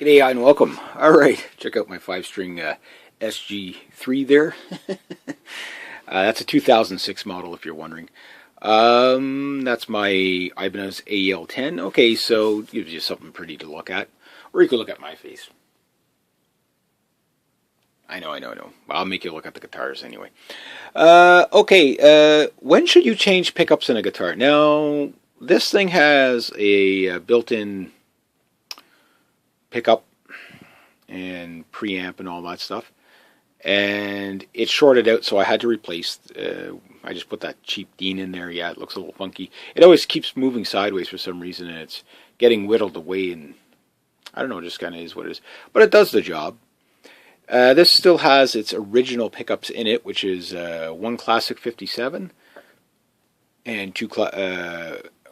G'day and welcome. Alright, check out my 5-string SG3 there. That's a 2006 model if you're wondering. That's my Ibanez AEL10. Okay, so it gives you something pretty to look at. Or you can look at my face. I know. I'll make you look at the guitars anyway. When should you change pickups in a guitar? Now, this thing has a built-in pickup and preamp and all that stuff, and it shorted out, so I had to replace. I just put that cheap Dean in there. Yeah, it looks a little funky. It always keeps moving sideways for some reason, and it's getting whittled away, and I don't know, it just kind of is what it is. But it does the job. This still has its original pickups in it, which is one classic 57 and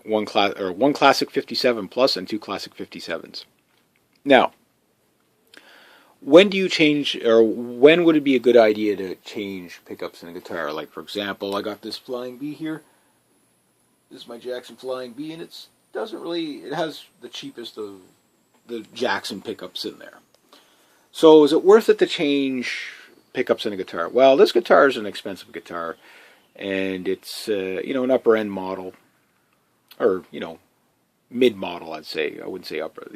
one classic 57 plus and two classic 57s. Now, when do you change, or when would it be a good idea to change pickups in a guitar? Like, for example, I got this Flying B here. This is my Jackson Flying B, and it has the cheapest of the Jackson pickups in there. So, is it worth it to change pickups in a guitar? Well, this guitar is an expensive guitar, and it's an upper end model, or mid model, I'd say. I wouldn't say upper.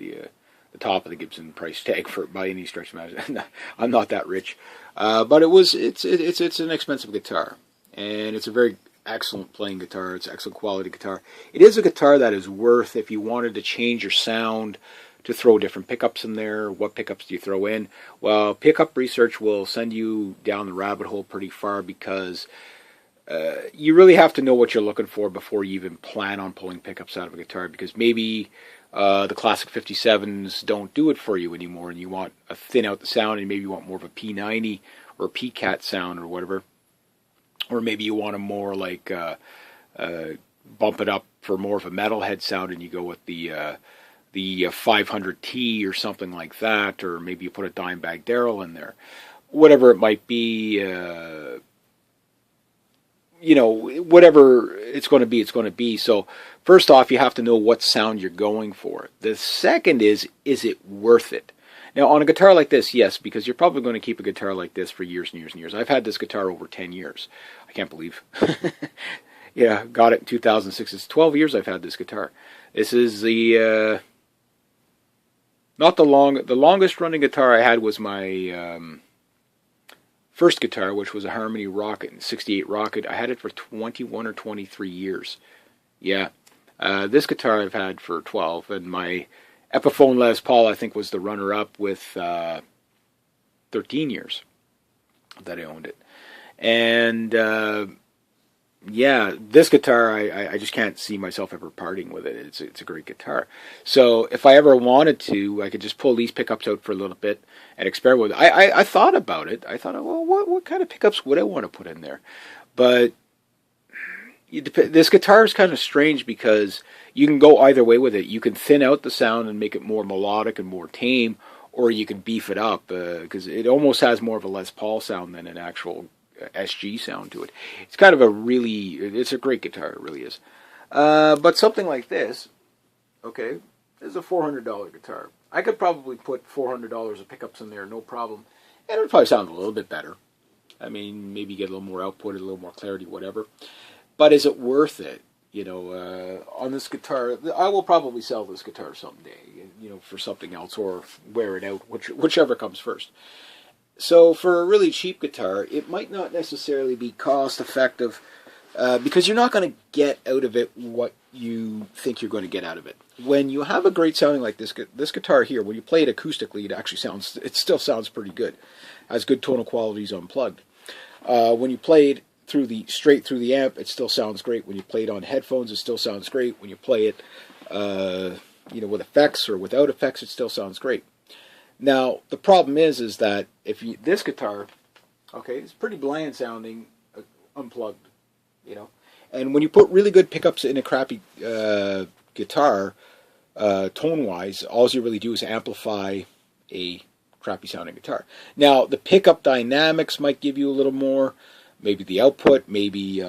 The top of the Gibson price tag for it by any stretch of imagination. I'm not that rich, but it's an expensive guitar, and it's a very excellent playing guitar. It's an excellent quality guitar. It is a guitar that is worth, if you wanted to change your sound, to throw different pickups in there. What pickups do you throw in? Well, pickup research will send you down the rabbit hole pretty far, because you really have to know what you're looking for before you even plan on pulling pickups out of a guitar, because maybe the classic 57s don't do it for you anymore, and you want to thin out the sound, and maybe you want more of a P90 or P-Cat sound or whatever. Or maybe you want a more like bump it up for more of a metalhead sound, and you go with the 500T or something like that, or maybe you put a Dimebag Darrell in there. Whatever it might be, whatever it's going to be. So first off, you have to know what sound you're going for. The second is it worth it? Now, on a guitar like this, yes, because you're probably going to keep a guitar like this for years and years and years. I've had this guitar over 10 years. I can't believe. Yeah, got it in 2006. It's 12 years I've had this guitar. This is the longest running guitar I had was my first guitar, which was a Harmony Rocket, 68 Rocket. I had it for 21 or 23 years. Yeah. This guitar I've had for 12, and my Epiphone Les Paul, I think, was the runner-up with 13 years that I owned it. And, this guitar, I just can't see myself ever parting with it. It's a great guitar. So if I ever wanted to, I could just pull these pickups out for a little bit and experiment with it. I thought about it. I thought, well, what kind of pickups would I want to put in there? But this guitar is kind of strange, because you can go either way with it. You can thin out the sound and make it more melodic and more tame, or you can beef it up, because it almost has more of a Les Paul sound than an actual SG sound to it. It's kind of it's a great guitar, it really is. But something like this, okay, is a $400 guitar. I could probably put $400 of pickups in there, no problem, and it would probably sound a little bit better. I mean, maybe get a little more output, a little more clarity, whatever. But is it worth it? On this guitar, I will probably sell this guitar someday, for something else, or wear it out, whichever comes first. So for a really cheap guitar, it might not necessarily be cost effective, because you're not going to get out of it what you think you're going to get out of it. When you have a great sounding like this guitar here, when you play it acoustically, it still sounds pretty good. Has good tonal qualities unplugged. When you play it straight through the amp, it still sounds great. When you play it on headphones, it still sounds great. When you play it, with effects or without effects, it still sounds great. Now, the problem is that this guitar, okay, it's pretty bland sounding, unplugged, and when you put really good pickups in a crappy guitar, tone-wise, all you really do is amplify a crappy sounding guitar. Now, the pickup dynamics might give you a little more. Maybe the output, maybe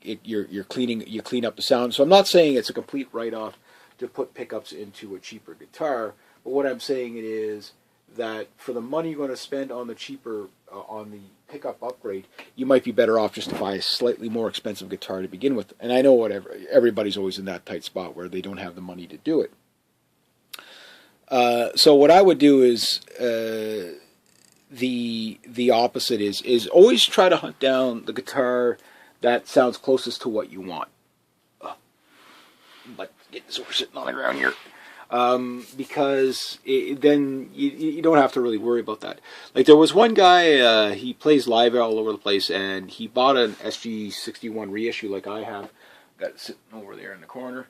you clean up the sound. So I'm not saying it's a complete write-off to put pickups into a cheaper guitar, But what I'm saying is that for the money you're going to spend on the cheaper, on the pickup upgrade, you might be better off just to buy a slightly more expensive guitar to begin with. And I know everybody's always in that tight spot where they don't have the money to do it. So what I would do is the opposite is always try to hunt down the guitar that sounds closest to what you want. But get this over sitting on the ground here. Because then you don't have to really worry about that. Like there was one guy, he plays live all over the place, and he bought an SG61 reissue like I have, got it sitting over there in the corner.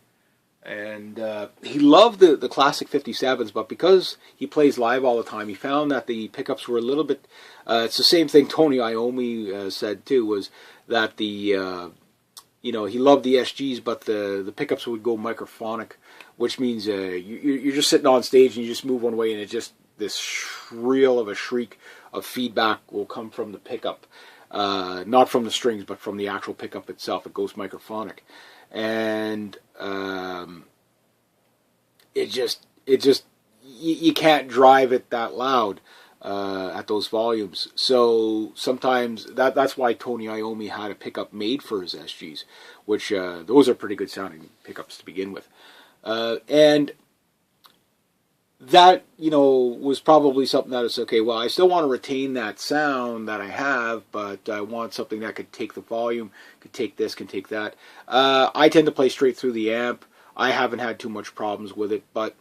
And he loved the classic 57s, but because he plays live all the time, he found that the pickups were a little bit... it's the same thing Tony Iommi said too, was that he loved the SGs, but the pickups would go microphonic, which means you're just sitting on stage and you just move one way and it just, this shrill of a shriek of feedback will come from the pickup. Not from the strings, but from the actual pickup itself. It goes microphonic. And you can't drive it that loud at those volumes. So sometimes that's why Tony Iommi had a pickup made for his SGs, which those are pretty good sounding pickups to begin with. And that, was probably something that is okay. Well, I still want to retain that sound that I have, but I want something that could take the volume, could take this, can take that. I tend to play straight through the amp. I haven't had too much problems with it, but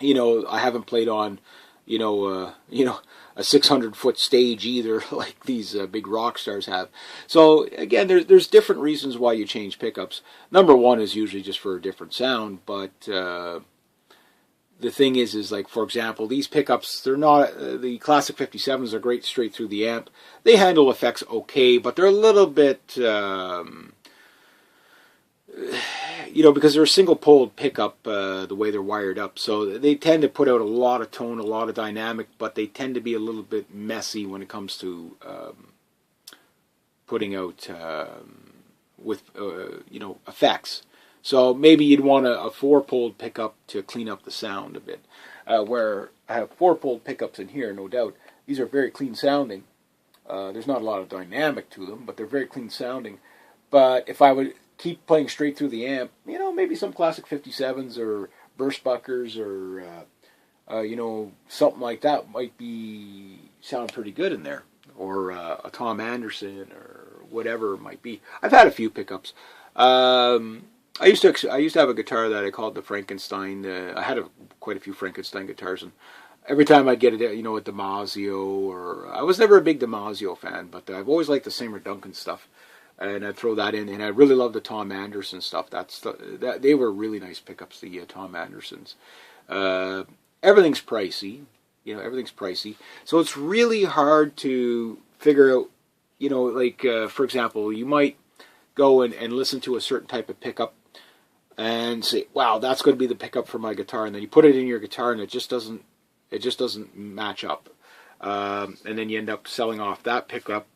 I haven't played on, a 600-foot stage either, like these big rock stars have. So again, there's different reasons why you change pickups. Number one is usually just for a different sound, but the thing is like, for example, these pickups, they're not, the classic 57s are great straight through the amp. They handle effects okay, but they're a little bit, because they're a single-poled pickup, the way they're wired up. So they tend to put out a lot of tone, a lot of dynamic, but they tend to be a little bit messy when it comes to putting out with, effects. So maybe you'd want a four-poled pickup to clean up the sound a bit. Where I have four-poled pickups in here, no doubt. These are very clean sounding. There's not a lot of dynamic to them, but they're very clean sounding. But if I would keep playing straight through the amp, maybe some classic 57s or Burstbuckers or, something like that might sound pretty good in there. Or a Tom Anderson or whatever it might be. I've had a few pickups. I used to have a guitar that I called the Frankenstein. I had quite a few Frankenstein guitars, and every time I'd get a Damasio, or I was never a big Damasio fan, but I've always liked the Seymour Duncan stuff, and I'd throw that in. And I really loved the Tom Anderson stuff. They were really nice pickups, the Tom Andersons. Everything's pricey, everything's pricey, so it's really hard to figure out. For example, you might go and listen to a certain type of pickup and say, wow, that's going to be the pickup for my guitar, and then you put it in your guitar and it just doesn't match up, and then you end up selling off that pickup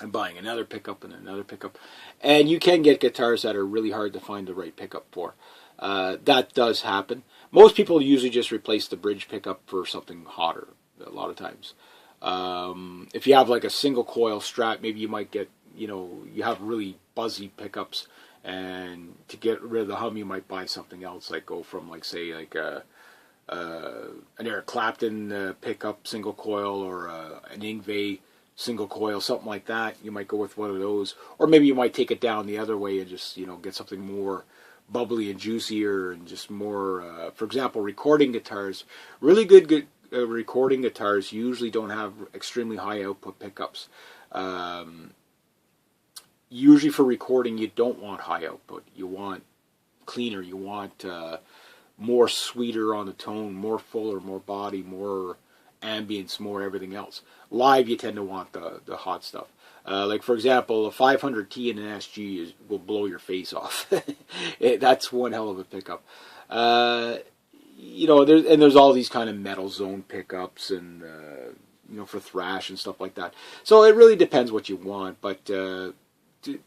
and buying another pickup and another pickup, and you can get guitars that are really hard to find the right pickup for. That does happen. Most people usually just replace the bridge pickup for something hotter a lot of times. If you have like a single coil Strat, maybe you might get, you have really buzzy pickups, and to get rid of the hum, you might buy something else, like go from an Eric Clapton pickup single coil, or an Yngwie single coil, something like that. You might go with one of those, or maybe you might take it down the other way and just get something more bubbly and juicier and just more. For example, recording guitars, really good recording guitars usually don't have extremely high output pickups. Usually for recording, you don't want high output. You want cleaner. You want more sweeter on the tone, more fuller, more body, more ambience, more everything else. Live, you tend to want the hot stuff. Like, for example, a 500T in an SG will blow your face off. That's one hell of a pickup. There's all these kind of metal zone pickups and, for thrash and stuff like that. So it really depends what you want, but to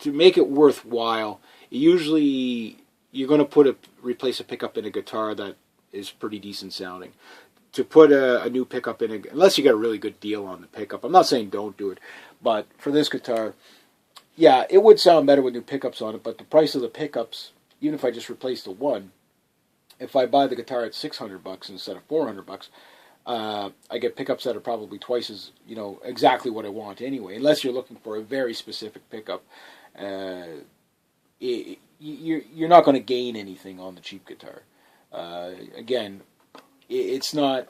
make it worthwhile, usually you're going to replace a pickup in a guitar that is pretty decent sounding. To put a new pickup in, unless you get a really good deal on the pickup. I'm not saying don't do it, but for this guitar, yeah, it would sound better with new pickups on it, but the price of the pickups, even if I just replace the one, if I buy the guitar at $600 instead of $400, I get pickups that are probably twice as, exactly what I want anyway. Unless you're looking for a very specific pickup, you're not going to gain anything on the cheap guitar. Again, it's not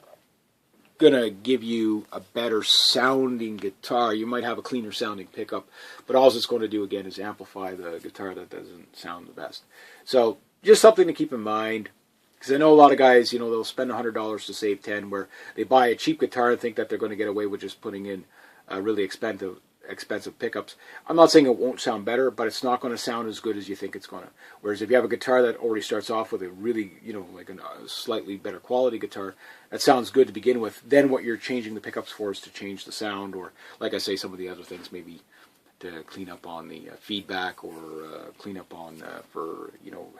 going to give you a better sounding guitar. You might have a cleaner sounding pickup, but all it's going to do again is amplify the guitar that doesn't sound the best. So just something to keep in mind, because I know a lot of guys, they'll spend $100 to save 10, where they buy a cheap guitar and think that they're going to get away with just putting in really expensive pickups. I'm not saying it won't sound better, but it's not going to sound as good as you think it's going to. Whereas if you have a guitar that already starts off with a really, like a slightly better quality guitar that sounds good to begin with, then what you're changing the pickups for is to change the sound, or like I say, some of the other things, maybe to clean up on the feedback, or clean up on for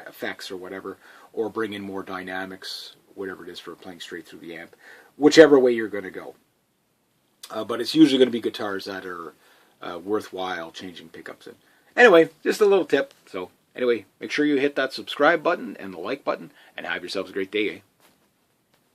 effects or whatever, or bring in more dynamics, whatever it is, for playing straight through the amp, whichever way you're going to go. But it's usually going to be guitars that are worthwhile changing pickups in. Anyway, just a little tip. So anyway, make sure you hit that subscribe button and the like button, and have yourselves a great day.